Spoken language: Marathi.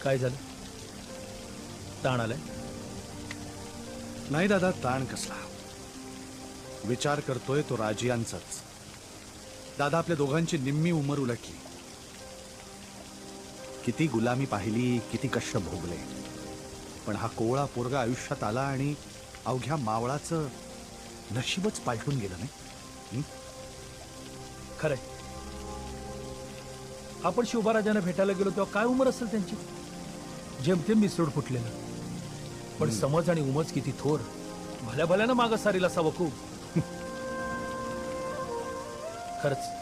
काय झालं? ताण आलाय? नाही दादा, ताण कसला. विचार करतोय तो राजियांचाच. दादा, आपल्या दोघांची निम्मी उमर उलटली. किती गुलामी पाहिली, किती कष्ट भोगले, पण हा कोवळा पोरगा आयुष्यात आला आणि अवघ्या मावळाचं नशीबच पालटून गेलं नाही. खरंय. आपण शिवबाराजांना भेटायला गेलो तेव्हा काय उमर असेल त्यांची? जेमतेम मिसरोड फुटलेलं. पण समज आणि उमज किती थोर. भल्या भल्यानं मागं सारील असा वकू. खरंच